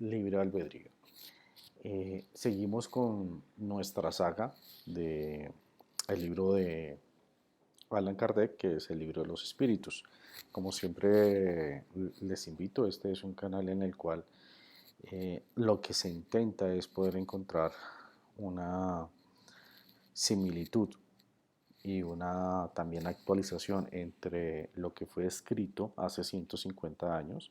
libre albedrío. Seguimos con nuestra saga de el libro de Allan Kardec, que es el libro de los espíritus. Como siempre les invito, este es un canal en el cual lo que se intenta es poder encontrar una similitud y una también actualización entre lo que fue escrito hace 150 años,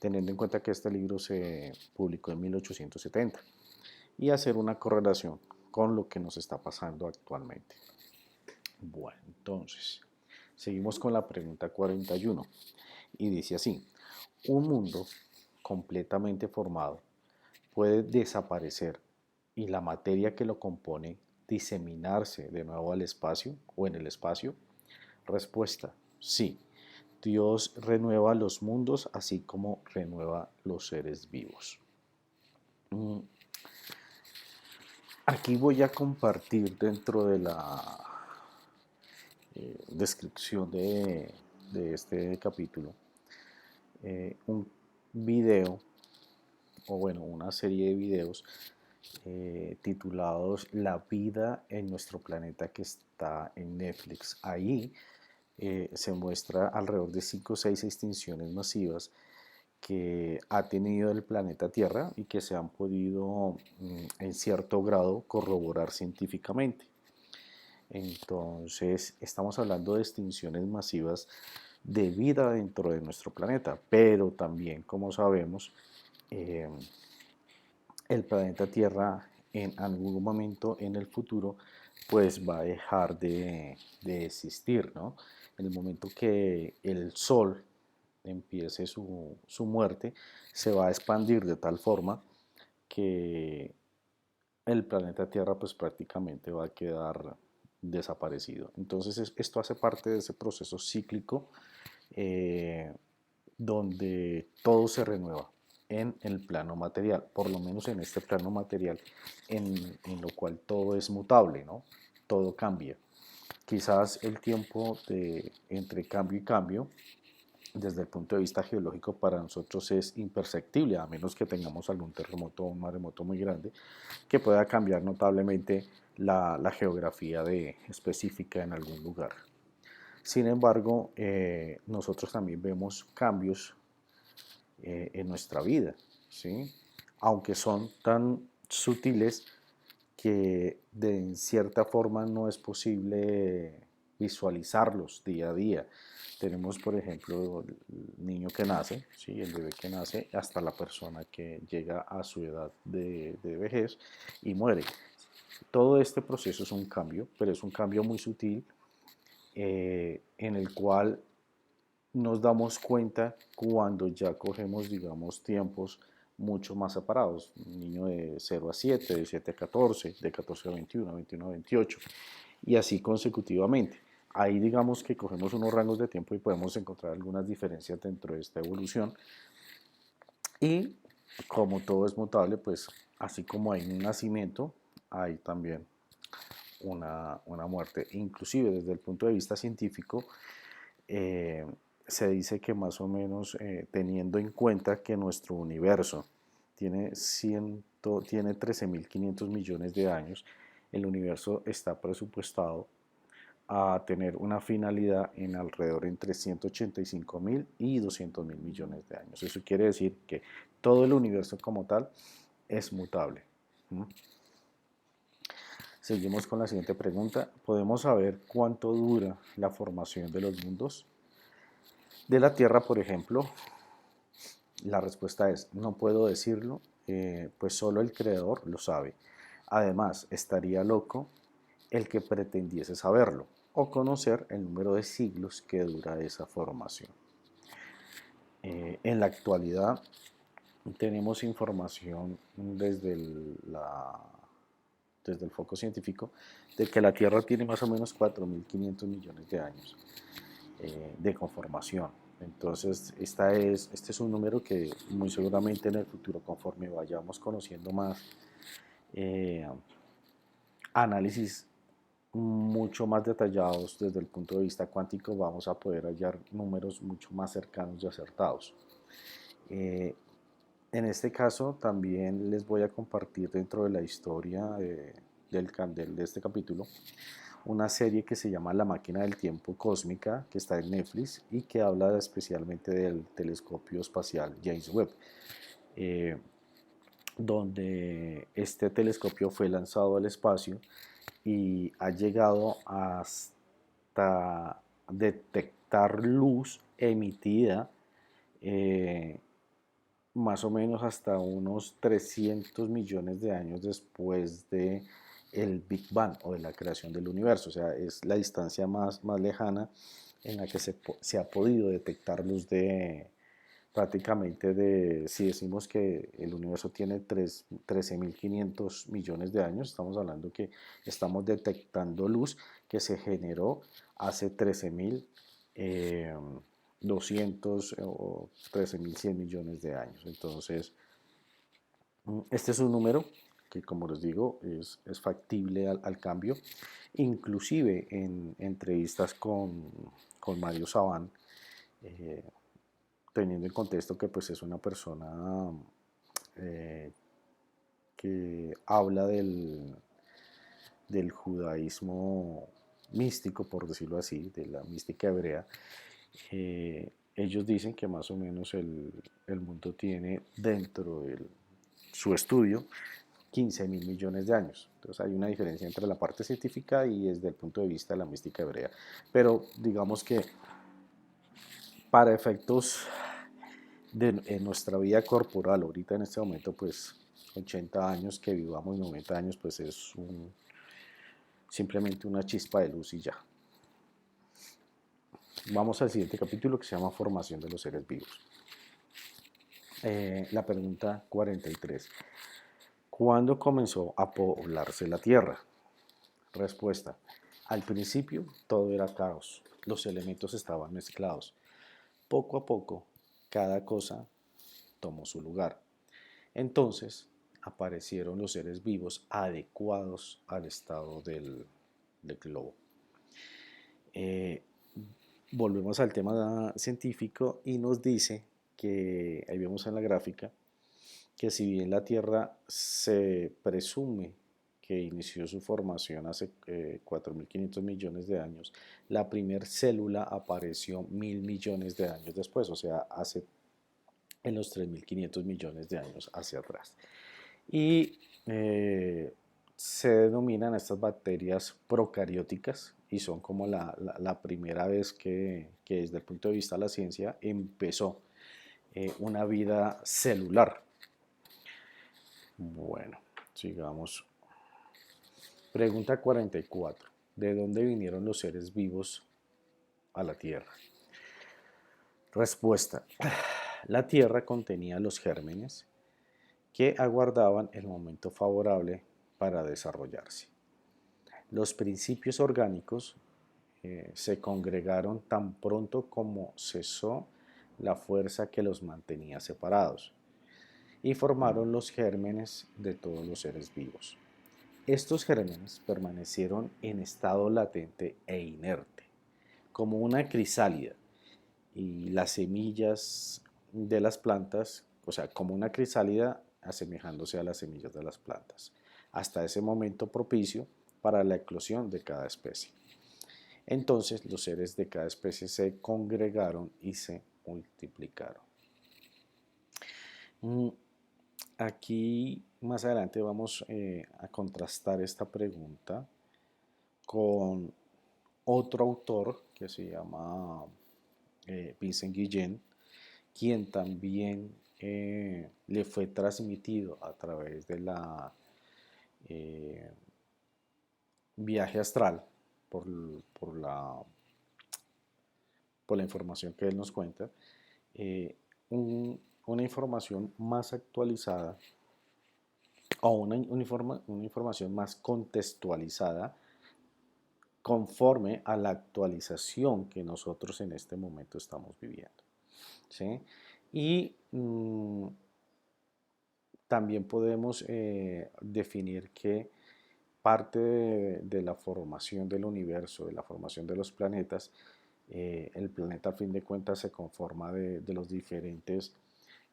teniendo en cuenta que este libro se publicó en 1870, y hacer una correlación con lo que nos está pasando actualmente. Bueno, entonces, seguimos con la pregunta 41 y dice así: un mundo completamente formado puede desaparecer y la materia que lo compone diseminarse de nuevo al espacio o en el espacio. Respuesta: sí. Dios renueva los mundos así como renueva los seres vivos. Aquí voy a compartir dentro de la descripción de este capítulo un video, o bueno, una serie de videos titulados La vida en nuestro planeta, que está en Netflix. Ahí se muestra alrededor de 5 o 6 extinciones masivas que ha tenido el planeta Tierra y que se han podido en cierto grado corroborar científicamente. Entonces, estamos hablando de extinciones masivas de vida dentro de nuestro planeta, pero también, como sabemos, eh, el planeta Tierra en algún momento en el futuro pues va a dejar de existir, ¿no? En el momento que el Sol empiece su muerte, se va a expandir de tal forma que el planeta Tierra pues prácticamente va a quedar desaparecido. Entonces esto hace parte de ese proceso cíclico eh, donde todo se renueva en el plano material, por lo menos en este plano material en lo cual todo es mutable, ¿no? Todo cambia. Quizás el tiempo entre cambio y cambio desde el punto de vista geológico para nosotros es imperceptible, a menos que tengamos algún terremoto o un maremoto muy grande que pueda cambiar notablemente la geografía específica en algún lugar. Sin embargo, nosotros también vemos cambios en nuestra vida, ¿sí? Aunque son tan sutiles que de cierta forma no es posible visualizarlos día a día. Tenemos, por ejemplo, el niño que nace, ¿sí? El bebé que nace, hasta la persona que llega a su edad de vejez y muere. Todo este proceso es un cambio, pero es un cambio muy sutil en el cual nos damos cuenta cuando ya cogemos, digamos, tiempos mucho más separados. Un niño de 0 a 7, de 7 a 14, de 14 a 21, 21 a 28, y así consecutivamente. Ahí digamos que cogemos unos rangos de tiempo y podemos encontrar algunas diferencias dentro de esta evolución. Y como todo es mutable, pues así como hay un nacimiento, hay también una muerte. Inclusive desde el punto de vista científico, eh, se dice que más o menos teniendo en cuenta que nuestro universo tiene, tiene 13.500 millones de años, el universo está presupuestado a tener una finalidad en alrededor entre 185.000 y 200.000 millones de años. Eso quiere decir que todo el universo como tal es mutable. Seguimos con la siguiente pregunta. ¿Podemos saber cuánto dura la formación de los mundos? De la Tierra, por ejemplo, la respuesta es: no puedo decirlo, pues solo el Creador lo sabe. Además, estaría loco el que pretendiese saberlo o conocer el número de siglos que dura esa formación. En la actualidad tenemos información desde el foco científico de que la Tierra tiene más o menos 4.500 millones de años de conformación. Entonces, este es un número que muy seguramente en el futuro, conforme vayamos conociendo más eh, análisis mucho más detallados desde el punto de vista cuántico, vamos a poder hallar números mucho más cercanos y acertados. Eh, En este caso también les voy a compartir dentro de la historia de este capítulo una serie que se llama La máquina del tiempo cósmica, que está en Netflix y que habla especialmente del telescopio espacial James Webb, eh, donde este telescopio fue lanzado al espacio y ha llegado hasta detectar luz emitida más o menos hasta unos 300 millones de años después de el Big Bang o de la creación del universo. O sea, es la distancia más lejana en la que se ha podido detectar luz de prácticamente de, si decimos que el universo tiene 13.500 millones de años, estamos hablando que estamos detectando luz que se generó hace 13.200 o 13.100 millones de años. Entonces, este es un número que, como les digo, es factible al cambio. Inclusive en entrevistas con Mario Saban, eh, teniendo en contexto que pues es una persona eh, que habla del judaísmo místico, por decirlo así, de la mística hebrea, ellos dicen que más o menos el mundo tiene dentro de su estudio 15.000 millones de años. Entonces hay una diferencia entre la parte científica y desde el punto de vista de la mística hebrea. Pero digamos que para efectos en nuestra vida corporal, ahorita en este momento, pues 80 años que vivamos, 90 años, pues es simplemente una chispa de luz y ya. Vamos al siguiente capítulo que se llama Formación de los seres vivos. La pregunta 43. ¿Cuándo comenzó a poblarse la Tierra? Respuesta. Al principio todo era caos, los elementos estaban mezclados. Poco a poco, cada cosa tomó su lugar. Entonces aparecieron los seres vivos adecuados al estado del globo. Eh, Volvemos al tema científico y nos dice que, ahí vemos en la gráfica, que si bien la Tierra se presume que inició su formación hace 4.500 millones de años, la primer célula apareció 1.000 millones de años después, o sea, hace en los 3.500 millones de años hacia atrás. Y se denominan estas bacterias procarióticas y son como la primera vez que desde el punto de vista de la ciencia empezó una vida celular. Bueno, sigamos. Pregunta 44. ¿De dónde vinieron los seres vivos a la Tierra? Respuesta. La Tierra contenía los gérmenes que aguardaban el momento favorable para desarrollarse. Los principios orgánicos se congregaron tan pronto como cesó la fuerza que los mantenía separados y formaron los gérmenes de todos los seres vivos. Estos gérmenes permanecieron en estado latente e inerte, como una crisálida, y las semillas de las plantas, o sea, como una crisálida asemejándose a las semillas de las plantas, hasta ese momento propicio para la eclosión de cada especie. Entonces los seres de cada especie se congregaron y se multiplicaron. Aquí más adelante vamos a contrastar esta pregunta con otro autor que se llama Vincent Guillén, quien también le fue transmitido a través de la eh, viaje astral por, por, la, por la información que él nos cuenta, eh, una información más actualizada o una información más contextualizada conforme a la actualización que nosotros en este momento estamos viviendo. ¿Sí? Y también podemos definir que parte de la formación del universo, de la formación de los planetas, el planeta a fin de cuentas se conforma de los diferentes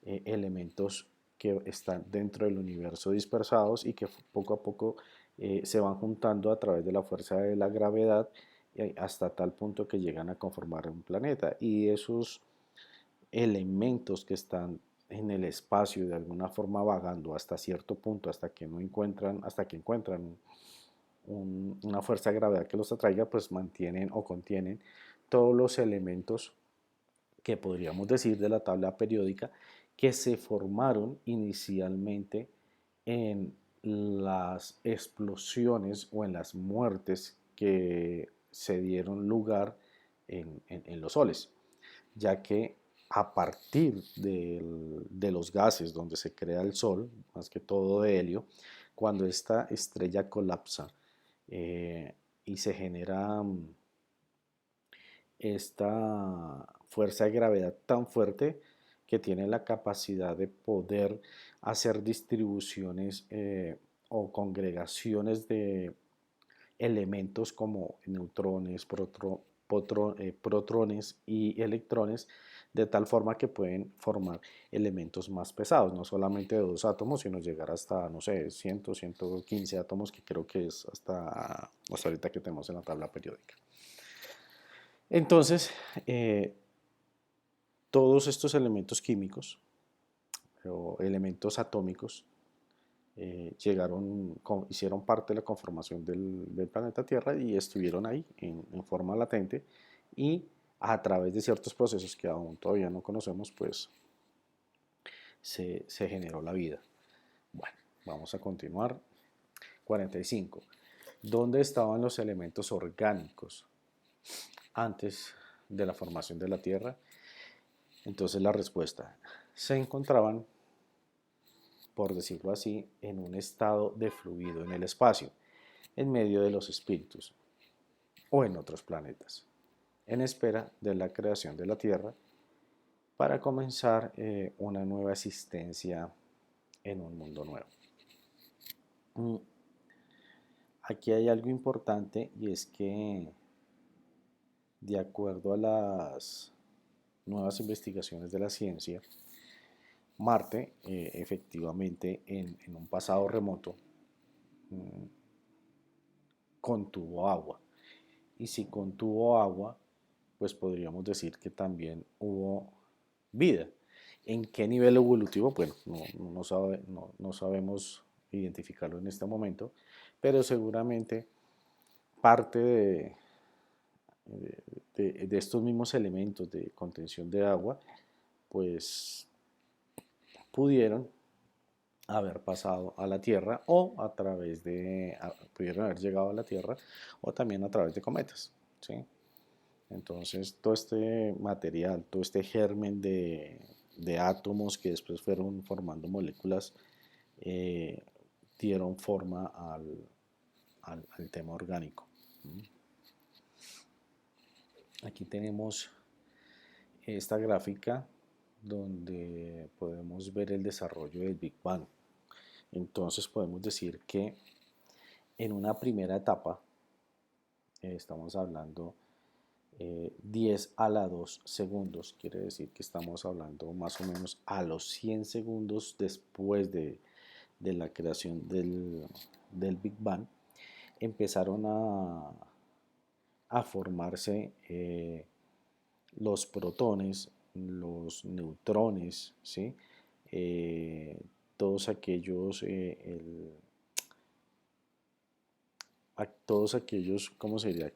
elementos que están dentro del universo dispersados y que poco a poco se van juntando a través de la fuerza de la gravedad hasta tal punto que llegan a conformar un planeta. Y esos elementos que están en el espacio de alguna forma vagando hasta cierto punto, hasta que no encuentran, hasta que encuentran una fuerza de gravedad que los atraiga, pues mantienen o contienen todos los elementos que podríamos decir de la tabla periódica que se formaron inicialmente en las explosiones o en las muertes que se dieron lugar en los soles, ya que a partir de los gases donde se crea el Sol, más que todo de helio, cuando esta estrella colapsa y se genera esta fuerza de gravedad tan fuerte que tiene la capacidad de poder hacer distribuciones o congregaciones de elementos como neutrones, protones y electrones, de tal forma que pueden formar elementos más pesados, no solamente de dos átomos, sino llegar hasta, no sé, 100, 115 átomos, que creo que es hasta ahorita que tenemos en la tabla periódica. Entonces, todos estos elementos químicos o elementos atómicos hicieron parte de la conformación del planeta Tierra y estuvieron ahí en forma latente, y a través de ciertos procesos que aún todavía no conocemos, pues se generó la vida. Bueno, vamos a continuar. 45. ¿Dónde estaban los elementos orgánicos antes de la formación de la Tierra? Entonces la respuesta: se encontraban, por decirlo así, en un estado de fluido en el espacio, en medio de los espíritus o en otros planetas, en espera de la creación de la Tierra para comenzar una nueva existencia en un mundo nuevo. Aquí hay algo importante, y es que, de acuerdo a las nuevas investigaciones de la ciencia, Marte efectivamente en un pasado remoto contuvo agua. Y si contuvo agua, pues podríamos decir que también hubo vida. ¿En qué nivel evolutivo? Bueno, no sabemos identificarlo en este momento, pero seguramente parte de estos mismos elementos de contención de agua, pues pudieron haber pasado a la Tierra, o pudieron haber llegado a la Tierra, o también a través de cometas, ¿sí? Entonces, todo este material, todo este germen de átomos que después fueron formando moléculas, eh, dieron forma al tema orgánico. Aquí tenemos esta gráfica donde podemos ver el desarrollo del Big Bang. Entonces podemos decir que en una primera etapa, estamos hablando 10 a la 2 segundos, quiere decir que estamos hablando más o menos a los 100 segundos después de la creación del Big Bang, empezaron a formarse los protones, los neutrones, ¿sí? Todos aquellos, ¿cómo se diría?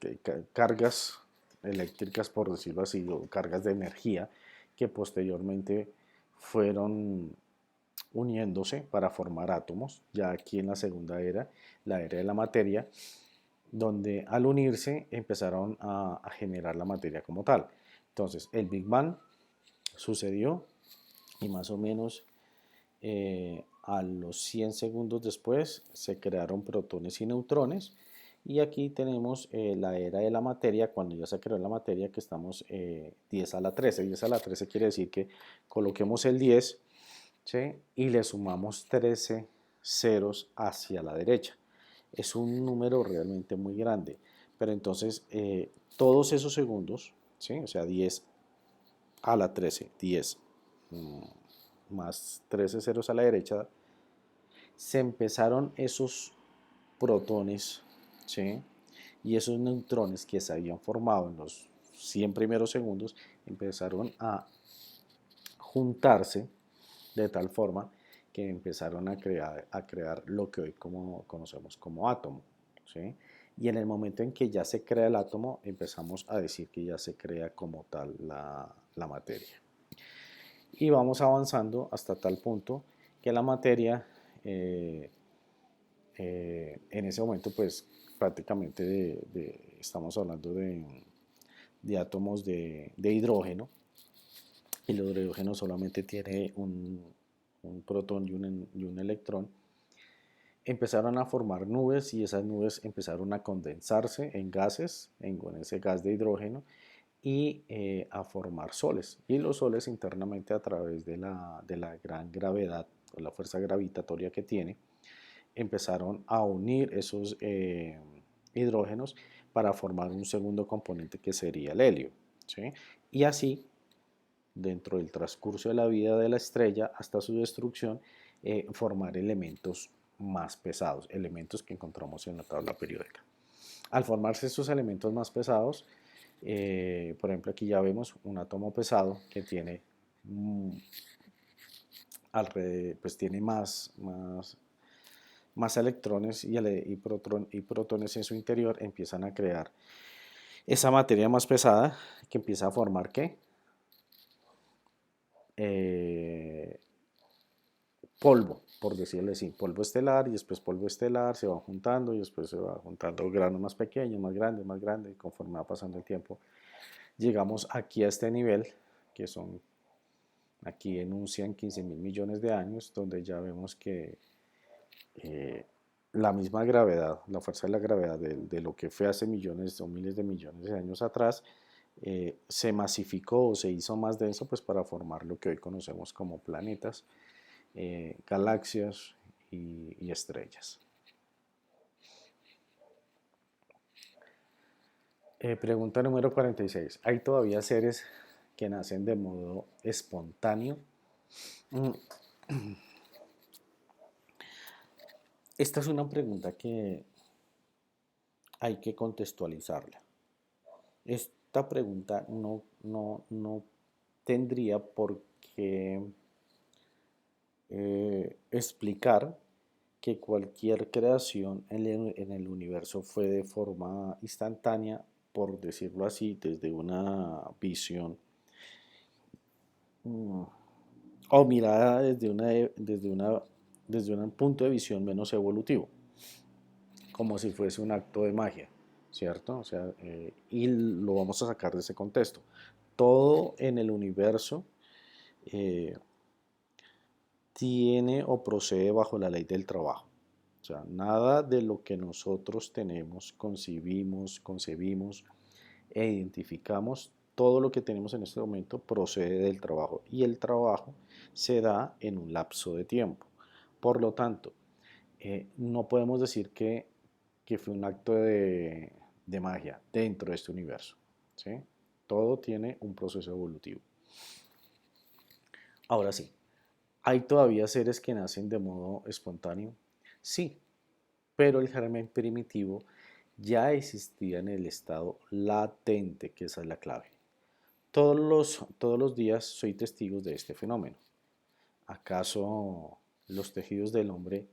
Cargas eléctricas, por decirlo así, o cargas de energía que posteriormente fueron uniéndose para formar átomos, ya aquí en la segunda era, la era de la materia, donde al unirse empezaron a generar la materia como tal. Entonces, el Big Bang sucedió y más o menos a los 100 segundos después se crearon protones y neutrones, y aquí tenemos la era de la materia, cuando ya se creó la materia, que estamos 10 a la 13. 10 a la 13 quiere decir que coloquemos el 10, ¿sí? Y le sumamos 13 ceros hacia la derecha. Es un número realmente muy grande, pero entonces todos esos segundos, ¿sí? O sea, 10 a la 13, 10, más 13 ceros a la derecha, se empezaron esos protones, ¿sí? Y esos neutrones que se habían formado en los 100 primeros segundos empezaron a juntarse de tal forma que empezaron a crear lo que hoy conocemos como átomo, ¿sí? Y en el momento en que ya se crea el átomo, empezamos a decir que ya se crea como tal la materia. Y vamos avanzando hasta tal punto que la materia, en ese momento, pues prácticamente estamos hablando de átomos de hidrógeno, y el hidrógeno solamente tiene un protón y un electrón. Empezaron a formar nubes y esas nubes empezaron a condensarse en gases, en ese gas de hidrógeno, y a formar soles. Y los soles internamente, a través de la gran gravedad o la fuerza gravitatoria que tiene, empezaron a unir esos hidrógenos para formar un segundo componente que sería el helio, ¿sí? Y así, dentro del transcurso de la vida de la estrella hasta su destrucción, formar elementos más pesados, elementos que encontramos en la tabla periódica. Al formarse estos elementos más pesados, por ejemplo, aquí ya vemos un átomo pesado que tiene pues tiene más electrones y protones en su interior. Empiezan a crear esa materia más pesada que empieza a formar ¿qué? Polvo, por decirlo así, polvo estelar, y después polvo estelar se va juntando y después se va juntando granos más pequeños, más grandes, y conforme va pasando el tiempo, llegamos aquí a este nivel, que son aquí enuncian 15.000 millones de años, donde ya vemos que eh, la misma gravedad, la fuerza de la gravedad de lo que fue hace millones o miles de millones de años atrás, se masificó o se hizo más denso, pues para formar lo que hoy conocemos como planetas, galaxias y estrellas. Pregunta número 46. ¿Hay todavía seres que nacen de modo espontáneo? Esta es una pregunta que hay que contextualizarla. Esta pregunta no tendría por qué explicar que cualquier creación en el universo fue de forma instantánea, por decirlo así, desde una visión o mirada desde un punto de visión menos evolutivo, como si fuese un acto de magia, ¿cierto? O sea, y lo vamos a sacar de ese contexto. Todo en el universo eh, tiene o procede bajo la ley del trabajo. O sea, nada de lo que nosotros tenemos, concebimos e identificamos, todo lo que tenemos en este momento procede del trabajo, y el trabajo se da en un lapso de tiempo. Por lo tanto, no podemos decir que fue un acto de magia dentro de este universo, ¿sí? Todo tiene un proceso evolutivo. Ahora sí, ¿hay todavía seres que nacen de modo espontáneo? Sí, pero el germen primitivo ya existía en el estado latente, que esa es la clave. Todos los días soy testigo de este fenómeno. ¿Acaso los tejidos del hombre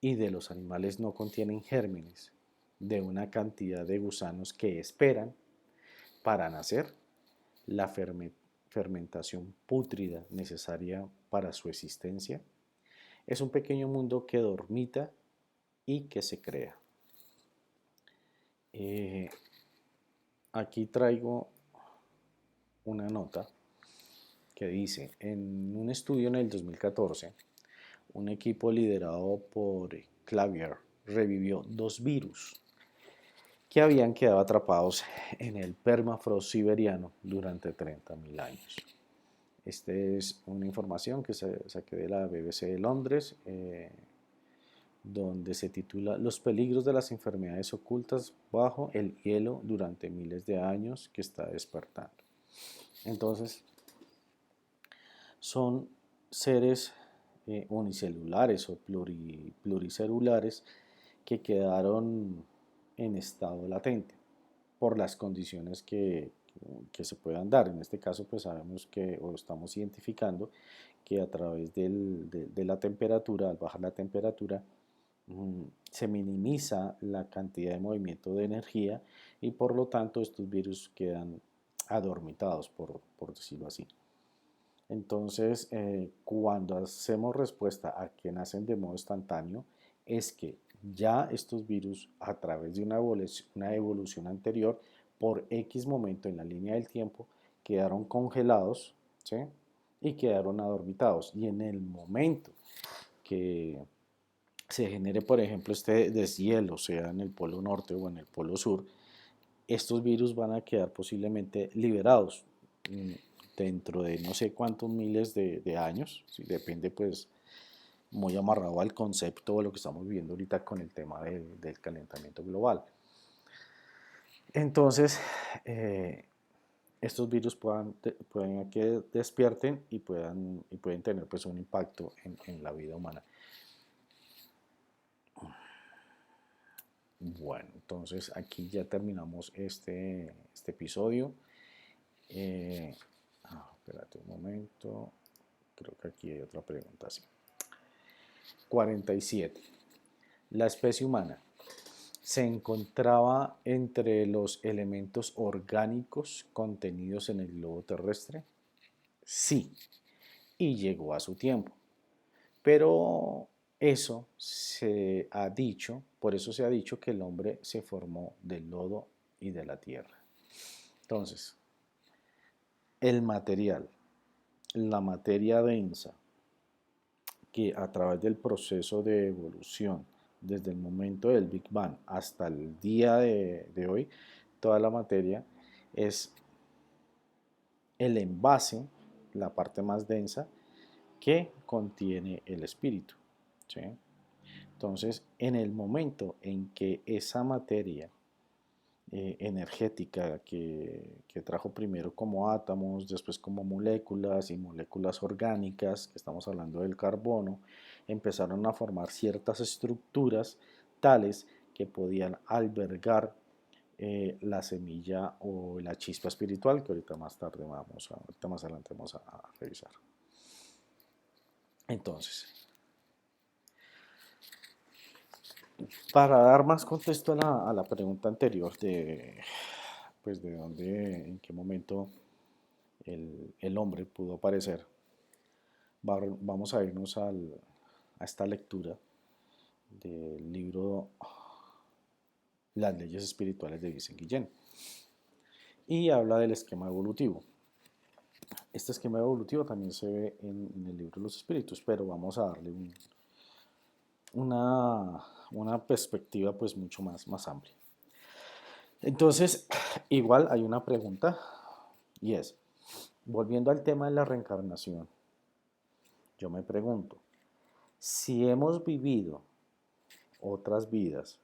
y de los animales no contienen gérmenes de una cantidad de gusanos que esperan para nacer? La fermentación pútrida necesaria para su existencia es un pequeño mundo que dormita y que se crea. Aquí traigo una nota que dice: en un estudio en el 2014, un equipo liderado por Clavier revivió 2 virus que habían quedado atrapados en el permafrost siberiano durante 30.000 años. Esta es una información que saqué de la BBC de Londres, donde se titula Los peligros de las enfermedades ocultas bajo el hielo durante miles de años que está despertando. Entonces, son seres unicelulares o pluricelulares que quedaron en estado latente por las condiciones que se puedan dar. En este caso, pues sabemos que, o estamos identificando, que a través de la temperatura, al bajar la temperatura, se minimiza la cantidad de movimiento de energía y por lo tanto estos virus quedan adormitados, por decirlo así. Entonces, cuando hacemos respuesta a que nacen de modo instantáneo, es que ya estos virus, a través de una evolución anterior, por X momento en la línea del tiempo, quedaron congelados, ¿sí? Y quedaron adormitados. Y en el momento que se genere, por ejemplo, este deshielo, sea en el polo norte o en el polo sur, estos virus van a quedar posiblemente liberados dentro de no sé cuántos miles de años, ¿sí? Depende pues muy amarrado al concepto de lo que estamos viviendo ahorita con el tema del calentamiento global. Entonces, estos virus pueden que despierten y pueden tener pues un impacto en la vida humana. Bueno, entonces aquí ya terminamos este episodio. Espérate un momento. Creo que aquí hay otra pregunta, sí. 47. La especie humana se encontraba entre los elementos orgánicos contenidos en el globo terrestre. Sí, y llegó a su tiempo. Pero eso se ha dicho, por eso se ha dicho que el hombre se formó del lodo y de la tierra. Entonces, el material, la materia densa, que a través del proceso de evolución, desde el momento del Big Bang hasta el día de hoy, toda la materia es el envase, la parte más densa, que contiene el espíritu, ¿sí? Entonces, en el momento en que esa materia energética que trajo primero como átomos, después como moléculas y moléculas orgánicas, que estamos hablando del carbono, empezaron a formar ciertas estructuras tales que podían albergar la semilla o la chispa espiritual, que ahorita más tarde ahorita más adelante vamos a revisar. Entonces, para dar más contexto a la pregunta anterior pues de dónde, en qué momento el hombre pudo aparecer, vamos a irnos a esta lectura del libro Las leyes espirituales de Vincent Guillén y habla del esquema evolutivo. Este esquema evolutivo también se ve en el libro de los espíritus, pero vamos a darle una perspectiva pues mucho más amplia. Entonces, igual hay una pregunta y es, volviendo al tema de la reencarnación, yo me pregunto, si hemos vivido otras vidas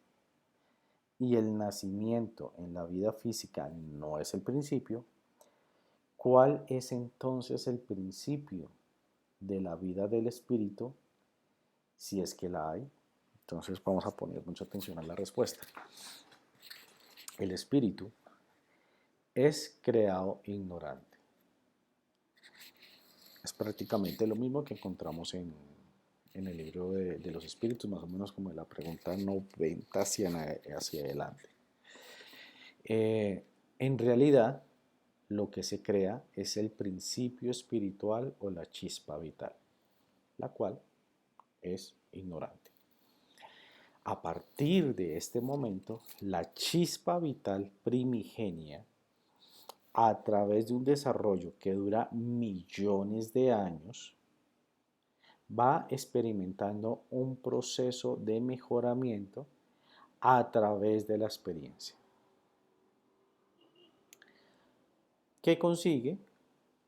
y el nacimiento en la vida física no es el principio, ¿cuál es entonces el principio de la vida del espíritu si es que la hay? Entonces vamos a poner mucha atención a la respuesta. El espíritu es creado ignorante. Es prácticamente lo mismo que encontramos en el libro de los espíritus, más o menos como de la pregunta 90 hacia adelante. En realidad, lo que se crea es el principio espiritual o la chispa vital, la cual es ignorante. A partir de este momento, la chispa vital primigenia, a través de un desarrollo que dura millones de años, va experimentando un proceso de mejoramiento a través de la experiencia, que consigue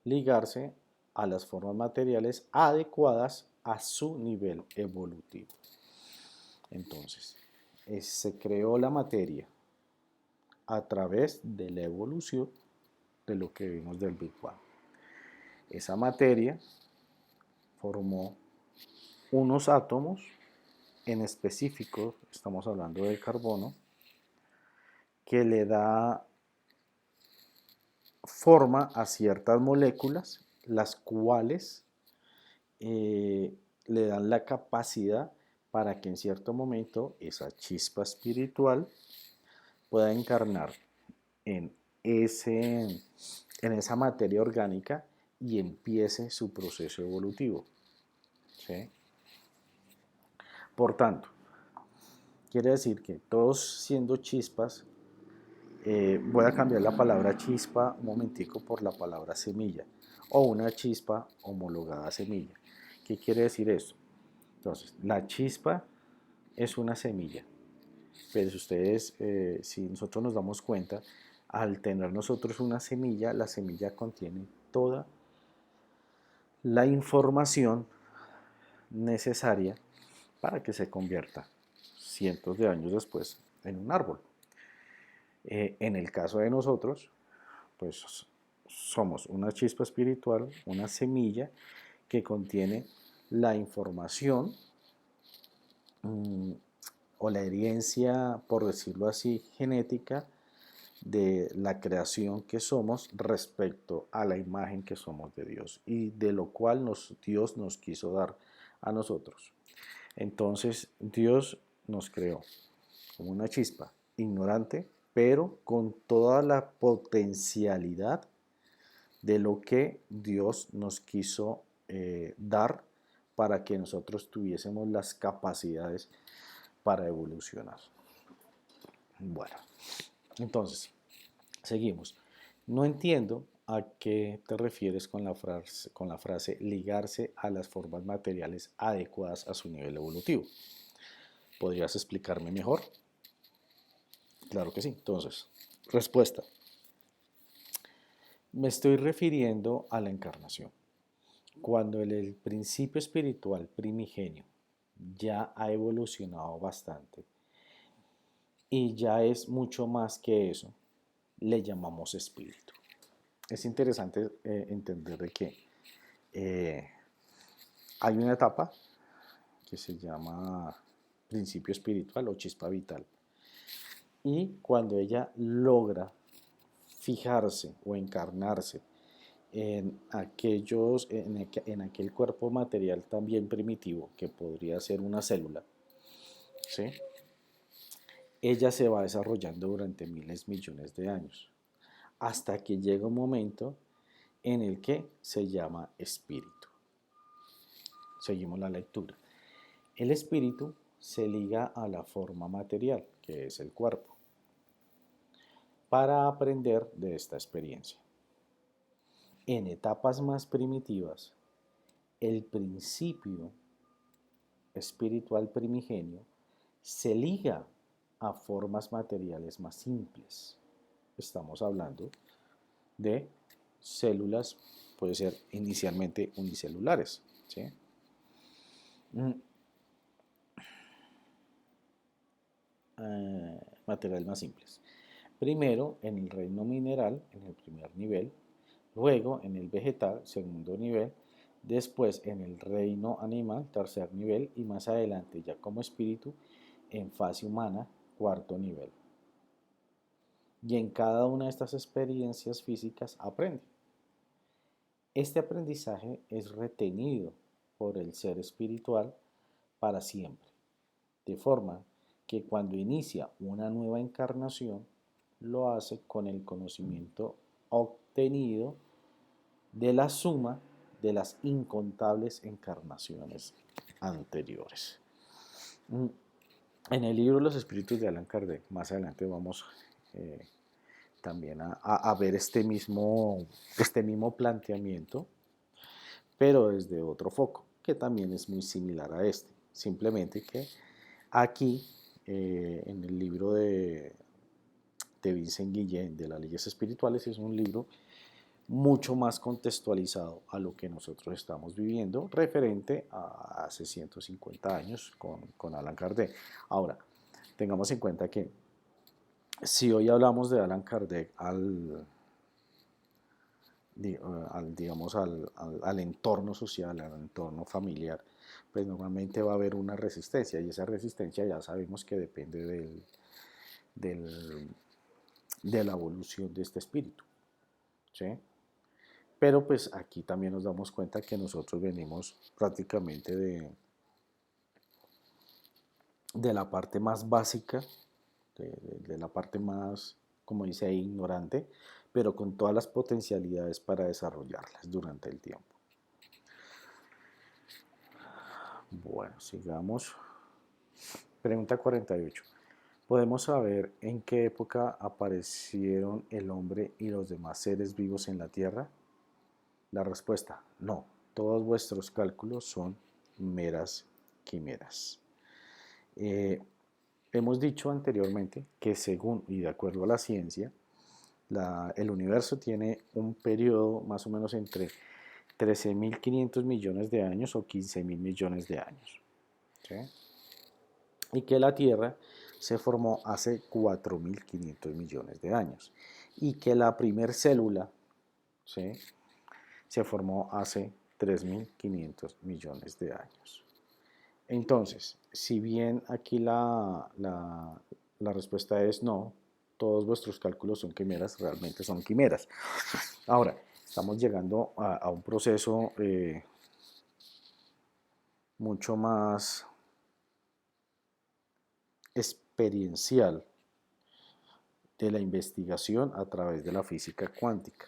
ligarse a las formas materiales adecuadas a su nivel evolutivo. Entonces, se creó la materia a través de la evolución de lo que vimos del Big Bang. Esa materia formó unos átomos, en específico, estamos hablando del carbono, que le da forma a ciertas moléculas, las cuales le dan la capacidad para que en cierto momento esa chispa espiritual pueda encarnar en, en esa materia orgánica y empiece su proceso evolutivo. ¿Sí? Por tanto, quiere decir que todos siendo chispas, voy a cambiar la palabra chispa un momentico por la palabra semilla, o una chispa homologada a semilla. ¿Qué quiere decir esto? Entonces, la chispa es una semilla, pero si ustedes, si nosotros nos damos cuenta, al tener nosotros una semilla, la semilla contiene toda la información necesaria para que se convierta cientos de años después en un árbol. En el caso de nosotros, pues somos una chispa espiritual, una semilla que contiene la información o la herencia, por decirlo así, genética de la creación que somos respecto a la imagen que somos de Dios y de lo cual Dios nos quiso dar a nosotros. Entonces Dios nos creó como una chispa ignorante, pero con toda la potencialidad de lo que Dios nos quiso dar para que nosotros tuviésemos las capacidades para evolucionar. Bueno, entonces, seguimos. No entiendo a qué te refieres con la frase ligarse a las formas materiales adecuadas a su nivel evolutivo. ¿Podrías explicarme mejor? Claro que sí. Entonces, respuesta. Me estoy refiriendo a la encarnación. Cuando el principio espiritual primigenio ya ha evolucionado bastante y ya es mucho más que eso, le llamamos espíritu. Es interesante entender de que hay una etapa que se llama principio espiritual o chispa vital. Y cuando ella logra fijarse o encarnarse en aquel cuerpo material también primitivo, que podría ser una célula, ¿sí? Ella se va desarrollando durante miles, millones de años, hasta que llega un momento en el que se llama espíritu. Seguimos la lectura. El espíritu se liga a la forma material, que es el cuerpo, para aprender de esta experiencia. En etapas más primitivas, el principio espiritual primigenio se liga a formas materiales más simples. Estamos hablando de células, puede ser inicialmente unicelulares, ¿sí? Materiales más simples. Primero en el reino mineral, en el primer nivel, luego en el vegetal, segundo nivel, después en el reino animal, tercer nivel, y más adelante ya como espíritu en fase humana, cuarto nivel. Y en cada una de estas experiencias físicas aprende. Este aprendizaje es retenido por el ser espiritual para siempre, de forma que cuando inicia una nueva encarnación, lo hace con el conocimiento obtenido de la suma de las incontables encarnaciones anteriores. En el libro Los Espíritus de Allan Kardec, más adelante vamos también a ver este mismo planteamiento, pero desde otro foco, que también es muy similar a este. Simplemente que aquí, en el libro de Vincent Guillén, de las leyes espirituales, es un libro mucho más contextualizado a lo que nosotros estamos viviendo referente a hace 150 años con Allan Kardec. Ahora, tengamos en cuenta que si hoy hablamos de Allan Kardec digamos, al entorno social, al entorno familiar, pues normalmente va a haber una resistencia y esa resistencia ya sabemos que depende del- de la evolución de este espíritu, ¿sí? Pero pues aquí también nos damos cuenta que nosotros venimos prácticamente de la parte más básica, de la parte más, como dice ahí, ignorante, pero con todas las potencialidades para desarrollarlas durante el tiempo. Bueno, sigamos. Pregunta 48. ¿Podemos saber en qué época aparecieron el hombre y los demás seres vivos en la Tierra? La respuesta, no. Todos vuestros cálculos son meras quimeras. Eh, Hemos dicho anteriormente que según y de acuerdo a la ciencia, el universo tiene un periodo más o menos entre 13.500 millones de años o 15.000 millones de años, ¿sí? Y que la Tierra se formó hace 4.500 millones de años y que la primer célula, ¿sí?, se formó hace 3.500 millones de años. Entonces, si bien aquí la respuesta es no, todos vuestros cálculos son quimeras, realmente son quimeras. Ahora, estamos llegando a un proceso mucho más experiencial de la investigación a través de la física cuántica.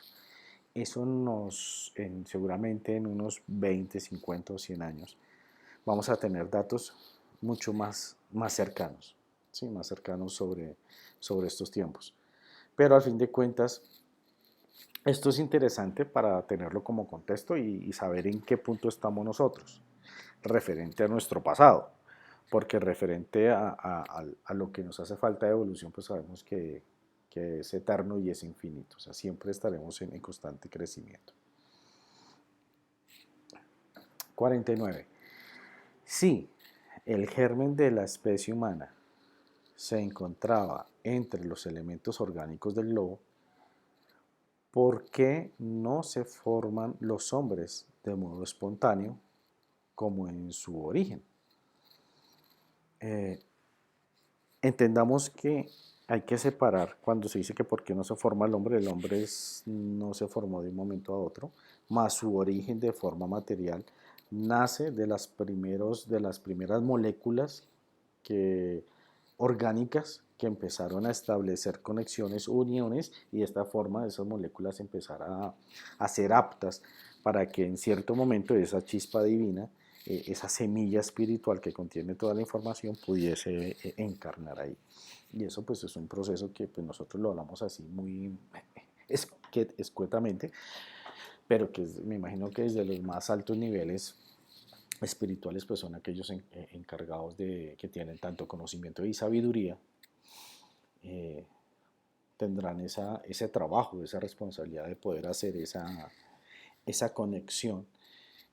Eso seguramente en unos 20, 50 o 100 años, vamos a tener datos mucho más cercanos, ¿sí? Más cercanos sobre estos tiempos. Pero al fin de cuentas, esto es interesante para tenerlo como contexto y saber en qué punto estamos nosotros, referente a nuestro pasado, porque referente a lo que nos hace falta de evolución, pues sabemos que es eterno y es infinito, o sea, siempre estaremos en constante crecimiento. 49. Si el germen de la especie humana se encontraba entre los elementos orgánicos del globo, ¿por qué no se forman los hombres de modo espontáneo como en su origen? Eh, Entendamos que hay que separar cuando se dice que por qué no se forma el hombre no se formó de un momento a otro, más su origen de forma material nace de las primeras moléculas que, orgánicas que empezaron a establecer conexiones, uniones, y de esta forma esas moléculas empezaron a ser aptas para que en cierto momento esa chispa divina, esa semilla espiritual que contiene toda la información, pudiese encarnar ahí. Y eso pues es un proceso que pues, nosotros lo hablamos así muy escuetamente, pero que me imagino que desde los más altos niveles espirituales pues son aquellos encargados de que tienen tanto conocimiento y sabiduría, eh, tendrán ese trabajo, esa responsabilidad de poder hacer esa conexión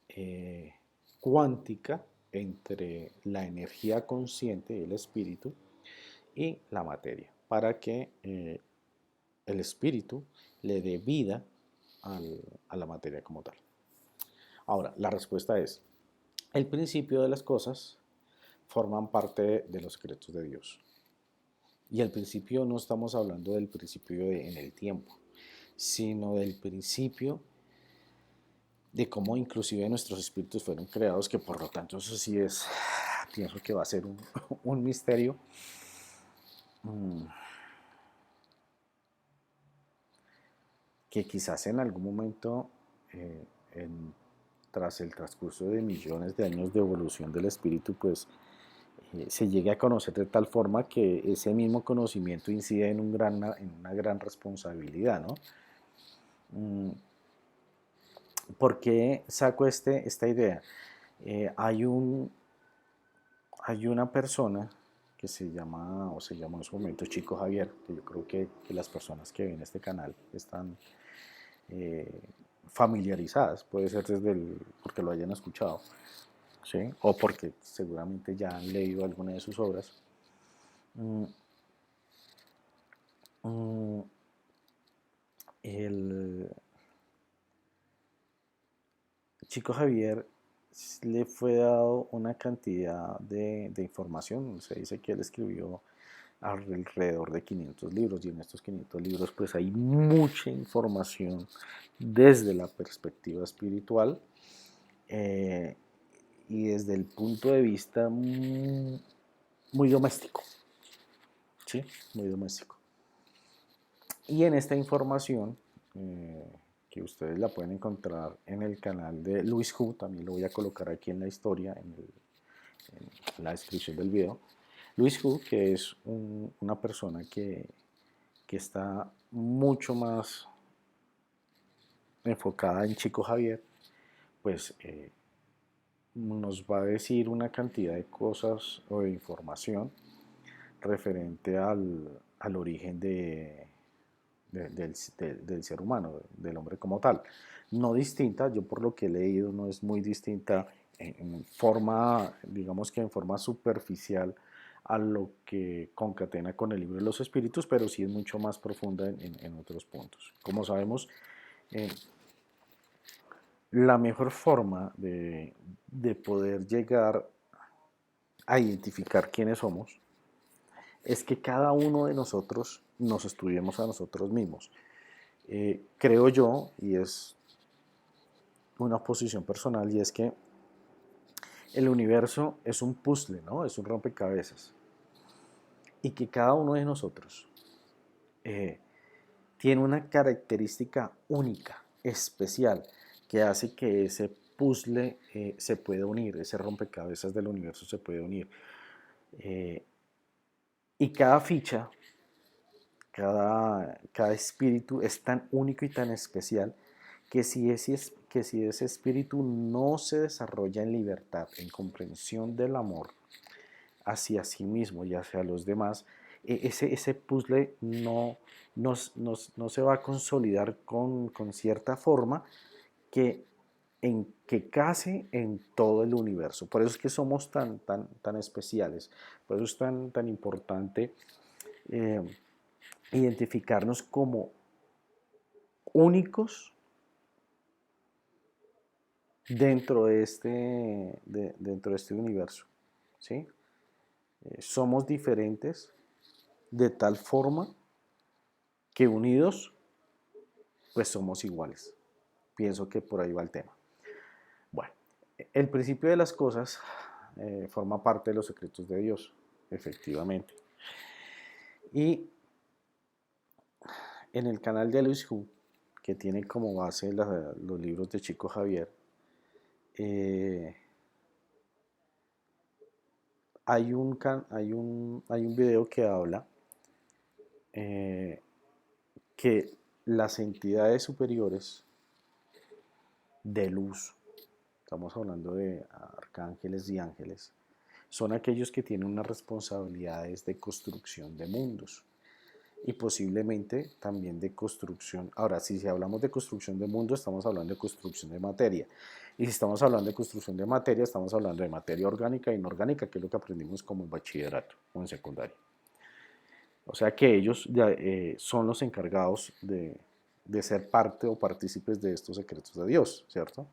eh, cuántica entre la energía consciente, el espíritu, y la materia, para que el espíritu le dé vida a la materia como tal. Ahora, la respuesta es, el principio de las cosas forman parte de los secretos de Dios. Y al principio no estamos hablando del principio en el tiempo, sino del principio de cómo inclusive nuestros espíritus fueron creados, que por lo tanto eso sí pienso que va a ser un misterio que quizás en algún momento, eh, tras el transcurso de millones de años de evolución del espíritu, pues se llegue a conocer de tal forma que ese mismo conocimiento incide en una gran responsabilidad, ¿no? ¿Por qué saco esta idea? Eh, hay, un, hay una persona que se llama, o se llamó en su momento Chico Javier, que yo creo que las personas que ven este canal están eh, familiarizadas, puede ser porque lo hayan escuchado, ¿sí? O porque seguramente ya han leído alguna de sus obras. Mm, mm, el, Chico Javier le fue dado una cantidad de información. Se dice que él escribió alrededor de 500 libros y en estos 500 libros pues hay mucha información desde la perspectiva espiritual eh, y desde el punto de vista muy doméstico, ¿sí? Muy doméstico. Y en esta información, que ustedes la pueden encontrar en el canal de Luis Hu, también lo voy a colocar aquí en la historia, en la descripción del video. Luis Hu, que es una persona que está mucho más enfocada en Chico Javier, pues nos va a decir una cantidad de cosas o de información referente al origen del ser humano, del hombre como tal. No distinta, yo por lo que he leído no es muy distinta en forma, digamos que en forma superficial a lo que concatena con el libro de los espíritus, pero sí es mucho más profunda en otros puntos. Como sabemos, eh, la mejor forma de poder llegar a identificar quiénes somos es que cada uno de nosotros nos estudiemos a nosotros mismos. Creo yo, y es una posición personal, y es que el universo es un puzzle, ¿no? Es un rompecabezas. Y que cada uno de nosotros eh, tiene una característica única, especial, que hace que ese puzzle se pueda unir, ese rompecabezas del universo se puede unir. Eh, y cada ficha, cada espíritu es tan único y tan especial que si ese espíritu no se desarrolla en libertad, en comprensión del amor hacia sí mismo y hacia los demás, ese puzzle no se va a consolidar con cierta forma que, que case en todo el universo. Por eso es que somos tan especiales, por eso es tan importante eh, identificarnos como únicos dentro de este universo. ¿Sí? Somos diferentes de tal forma que unidos pues somos iguales. Pienso que por ahí va el tema. Bueno, el principio de las cosas forma parte de los secretos de Dios, efectivamente. Y en el canal de Luis Hu, que tiene como base los libros de Chico Javier, eh, hay un video que habla eh, que las entidades superiores de luz, estamos hablando de arcángeles y ángeles, son aquellos que tienen unas responsabilidades de construcción de mundos y posiblemente también de construcción. Ahora, si hablamos de construcción de mundo, estamos hablando de construcción de materia. Y si estamos hablando de construcción de materia, estamos hablando de materia orgánica e inorgánica, que es lo que aprendimos como en bachillerato o en secundaria. O sea que ellos ya, son los encargados de ser parte o partícipes de estos secretos de Dios, ¿cierto?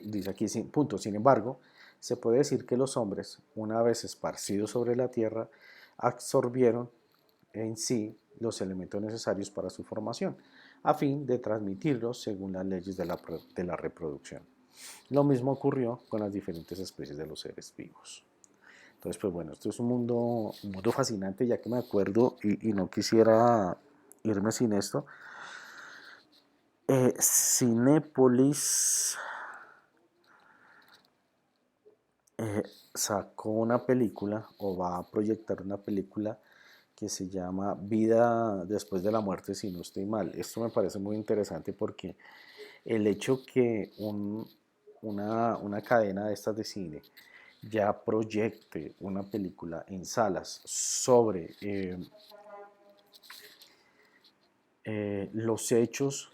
Dice aquí, punto. Sin embargo, se puede decir que los hombres, una vez esparcidos sobre la tierra, absorbieron en sí los elementos necesarios para su formación, a fin de transmitirlos según las leyes de la reproducción. Lo mismo ocurrió con las diferentes especies de los seres vivos. Entonces, pues bueno, esto es un mundo fascinante, ya que me acuerdo y no quisiera irme sin esto. Cinépolis eh, sacó una película o va a proyectar una película que se llama Vida después de la muerte, si no estoy mal. Esto me parece muy interesante porque el hecho que una cadena de estas de cine ya proyecte una película en salas sobre los hechos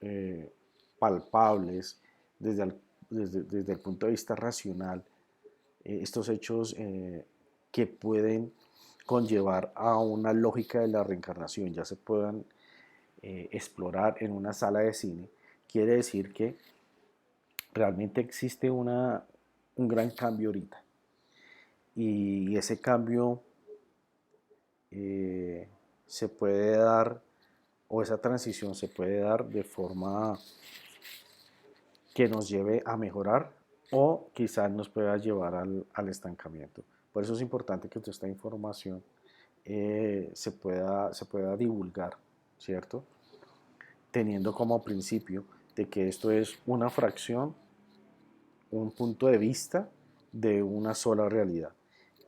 eh, palpables desde el punto de vista racional, estos hechos que pueden conllevar a una lógica de la reencarnación, ya se puedan explorar en una sala de cine, quiere decir que realmente existe un gran cambio ahorita. Y ese cambio se puede dar, o esa transición se puede dar de forma que nos lleve a mejorar o quizás nos pueda llevar al estancamiento. Por eso es importante que toda esta información se pueda divulgar, ¿cierto? Teniendo como principio de que esto es una fracción, un punto de vista de una sola realidad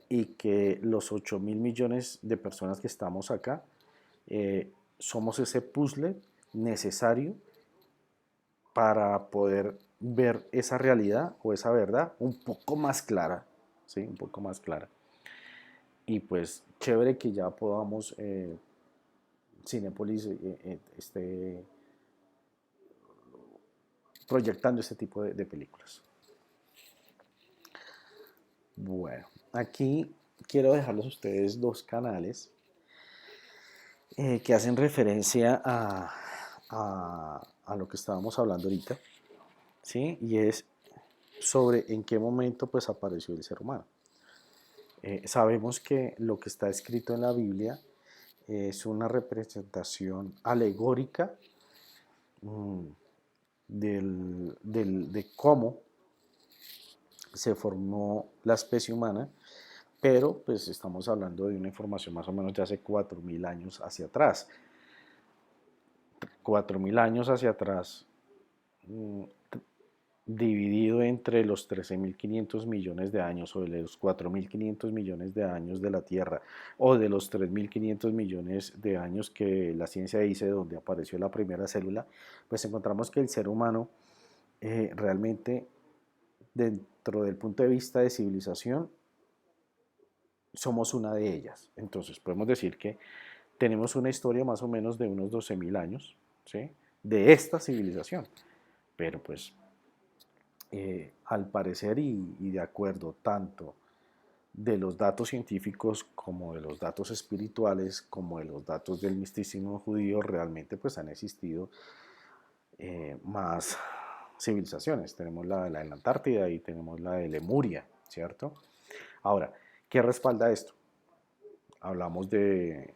y que los 8.000 millones de personas que estamos acá somos ese puzzle necesario para poder ver esa realidad o esa verdad un poco más clara, ¿sí? Un poco más clara. Y pues chévere que ya podamos Cinépolis esté proyectando este tipo de películas. Bueno, aquí quiero dejarles a ustedes dos canales que hacen referencia a lo que estábamos hablando ahorita, ¿sí? Y es sobre en qué momento pues apareció el ser humano. Sabemos que lo que está escrito en la Biblia es una representación alegórica de cómo se formó la especie humana, pero pues estamos hablando de una información más o menos de hace 4.000 años hacia atrás. 4.000 años hacia atrás, dividido entre los 13.500 millones de años o de los 4.500 millones de años de la Tierra o de los 3.500 millones de años que la ciencia dice donde apareció la primera célula, pues encontramos que el ser humano realmente dentro del punto de vista de civilización somos una de ellas. Entonces podemos decir que tenemos una historia más o menos de unos 12.000 años, ¿sí? De esta civilización, pero pues al parecer y de acuerdo tanto de los datos científicos como de los datos espirituales, como de los datos del misticismo judío, realmente pues han existido más civilizaciones. Tenemos la de la Antártida y tenemos la de Lemuria, ¿cierto? Ahora, ¿qué respalda esto? Hablamos de,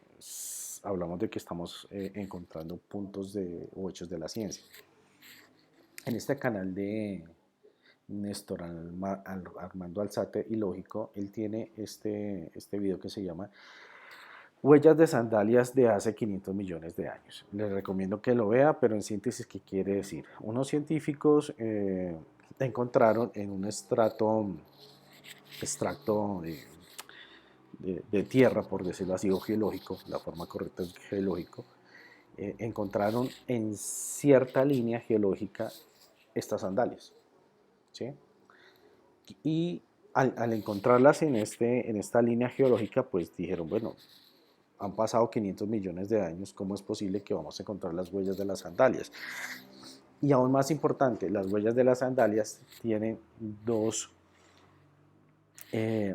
hablamos de que estamos encontrando puntos o hechos de la ciencia. En este canal de Néstor Armando Alzate y Lógico, él tiene este video que se llama Huellas de sandalias de hace 500 millones de años. Les recomiendo que lo vea, pero en síntesis, ¿qué quiere decir? Unos científicos encontraron en un extracto de tierra, por decirlo así, o geológico, la forma correcta es geológico, encontraron en cierta línea geológica estas sandalias, ¿sí? Y al encontrarlas en esta línea geológica, pues dijeron, bueno, han pasado 500 millones de años, ¿cómo es posible que vamos a encontrar las huellas de las sandalias? Y aún más importante, las huellas de las sandalias tienen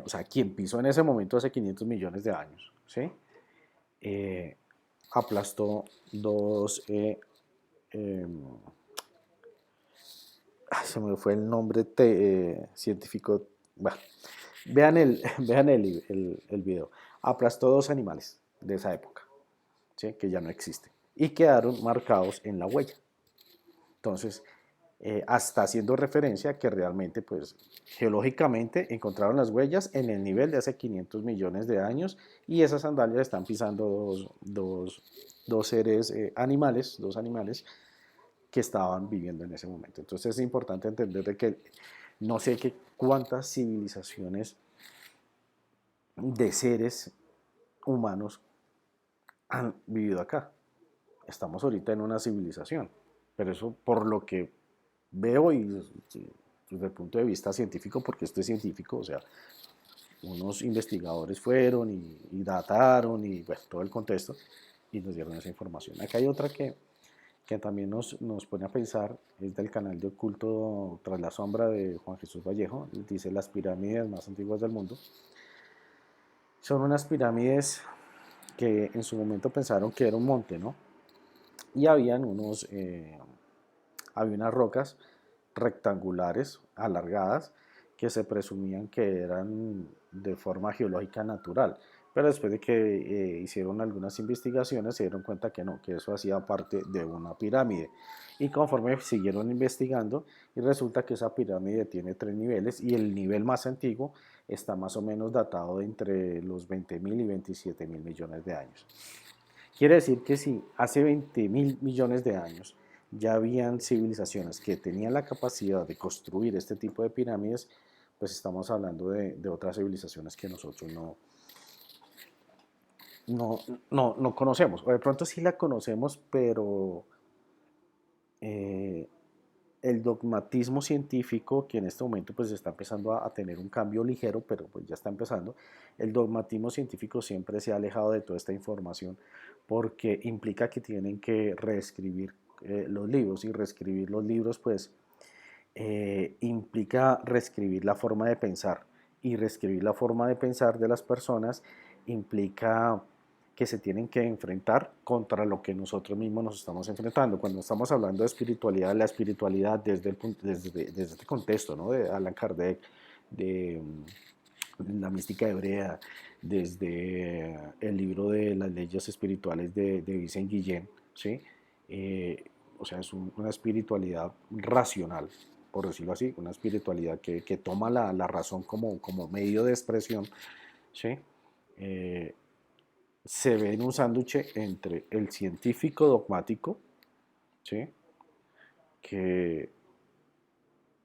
o sea, quien pisó en ese momento hace 500 millones de años, ¿sí? Aplastó dos, se me fue el nombre científico, bueno, vean vean el video, aplastó dos animales de esa época, ¿sí? Que ya no existen, y quedaron marcados en la huella. Entonces, hasta haciendo referencia a que realmente, pues, geológicamente encontraron las huellas en el nivel de hace 500 millones de años y esas sandalias están pisando dos seres animales, dos animales que estaban viviendo en ese momento. Entonces es importante entender de que no sé cuántas civilizaciones de seres humanos han vivido acá. Estamos ahorita en una civilización, pero eso por lo que veo y desde el punto de vista científico, porque esto es científico, o sea, unos investigadores fueron y dataron y bueno, todo el contexto y nos dieron esa información. Acá hay otra que también nos pone a pensar, es del canal de Oculto Tras la Sombra de Juan Jesús Vallejo, dice las pirámides más antiguas del mundo. Son unas pirámides que en su momento pensaron que era un monte, ¿no? Y habían había unas rocas rectangulares, alargadas, que se presumían que eran de forma geológica natural. Pero después de que hicieron algunas investigaciones se dieron cuenta que no, que eso hacía parte de una pirámide. Y conforme siguieron investigando, y resulta que esa pirámide tiene 3 niveles y el nivel más antiguo está más o menos datado entre los 20.000 y 27.000 millones de años. Quiere decir que si hace 20.000 millones de años ya habían civilizaciones que tenían la capacidad de construir este tipo de pirámides, pues estamos hablando de otras civilizaciones que nosotros no, no conocemos. O de pronto sí la conocemos, pero eh, el dogmatismo científico, que en este momento pues está empezando a tener un cambio ligero, pero pues ya está empezando, el dogmatismo científico siempre se ha alejado de toda esta información porque implica que tienen que reescribir los libros, y reescribir los libros pues implica reescribir la forma de pensar, y reescribir la forma de pensar de las personas implica que se tienen que enfrentar contra lo que nosotros mismos nos estamos enfrentando. Cuando estamos hablando de espiritualidad, la espiritualidad desde este contexto, ¿no? De Allan Kardec, de la mística hebrea, desde el libro de las leyes espirituales de Vincent Guillén, ¿sí? Eh, o sea, es una espiritualidad racional, por decirlo así, una espiritualidad que toma la razón como medio de expresión, ¿sí? Eh, Se ve en un sándwich entre el científico dogmático, ¿sí? Que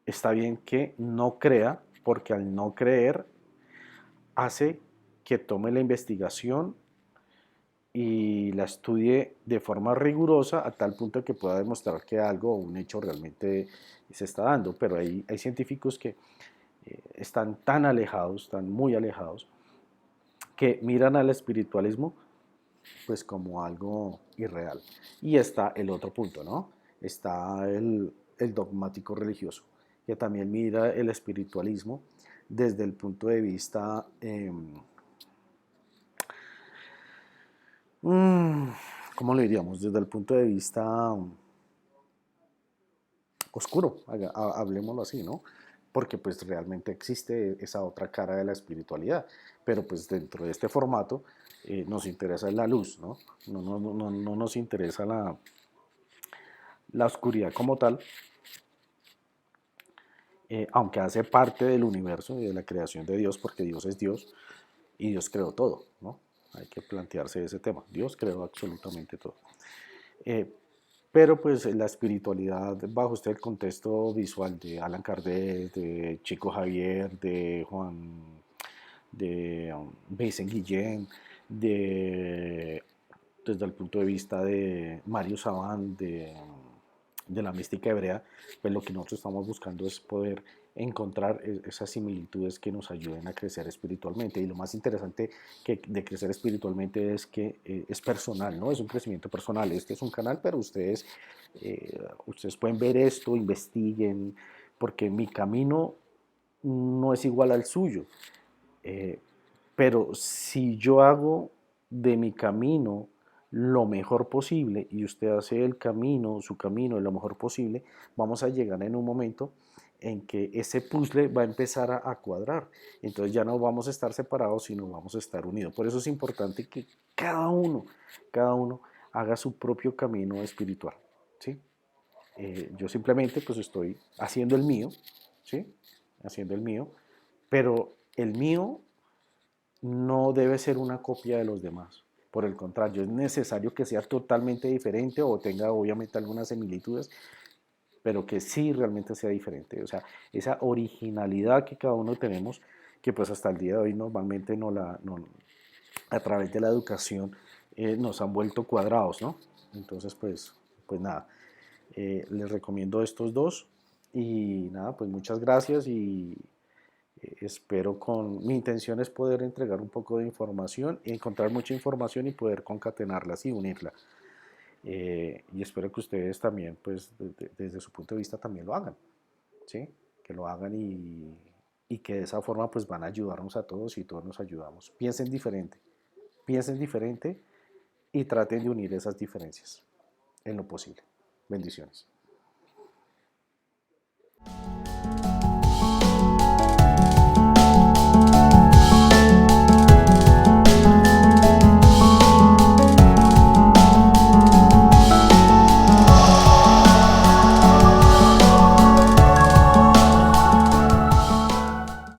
está bien que no crea, porque al no creer hace que tome la investigación y la estudie de forma rigurosa a tal punto que pueda demostrar que algo o un hecho realmente se está dando. Pero hay científicos que están tan alejados, están muy alejados, que miran al espiritualismo pues como algo irreal. Y está el otro punto, ¿no? Está el dogmático religioso, que también mira el espiritualismo desde el punto de vista, ¿cómo lo diríamos? Desde el punto de vista oscuro, hablemoslo así, ¿no? Porque pues realmente existe esa otra cara de la espiritualidad, pero pues dentro de este formato nos interesa la luz, ¿no? No nos interesa la oscuridad como tal, aunque hace parte del universo y de la creación de Dios, porque Dios es Dios y Dios creó todo, ¿no? Hay que plantearse ese tema. Dios creó absolutamente todo. Eh, pero pues la espiritualidad bajo este el contexto visual de Allan Kardec, de Chico Javier, de Vincent Guillén, desde el punto de vista de Mario Saban, de la mística hebrea, pues lo que nosotros estamos buscando es poder encontrar esas similitudes que nos ayuden a crecer espiritualmente. Y lo más interesante de crecer espiritualmente es que es personal, ¿no? Es un crecimiento personal. Este es un canal, pero ustedes pueden ver esto, investiguen, porque mi camino no es igual al suyo. Eh, pero si yo hago de mi camino lo mejor posible y usted hace su camino lo mejor posible, vamos a llegar en un momento en que ese puzzle va a empezar a cuadrar. Entonces ya no vamos a estar separados, sino vamos a estar unidos. Por eso es importante que cada uno haga su propio camino espiritual, ¿sí? Yo simplemente pues estoy haciendo el mío, ¿sí? Haciendo el mío, pero el mío no debe ser una copia de los demás. Por el contrario, es necesario que sea totalmente diferente o tenga obviamente algunas similitudes, pero que sí realmente sea diferente. O sea, esa originalidad que cada uno tenemos, que pues hasta el día de hoy normalmente a través de la educación nos han vuelto cuadrados, ¿no? Entonces, pues nada, les recomiendo estos dos y nada, pues muchas gracias y espero mi intención es poder entregar un poco de información, encontrar mucha información y poder concatenarla y unirla. Y espero que ustedes también, pues desde su punto de vista también lo hagan, ¿sí? Que lo hagan y que de esa forma pues van a ayudarnos a todos y todos nos ayudamos. Piensen diferente y traten de unir esas diferencias en lo posible. Bendiciones.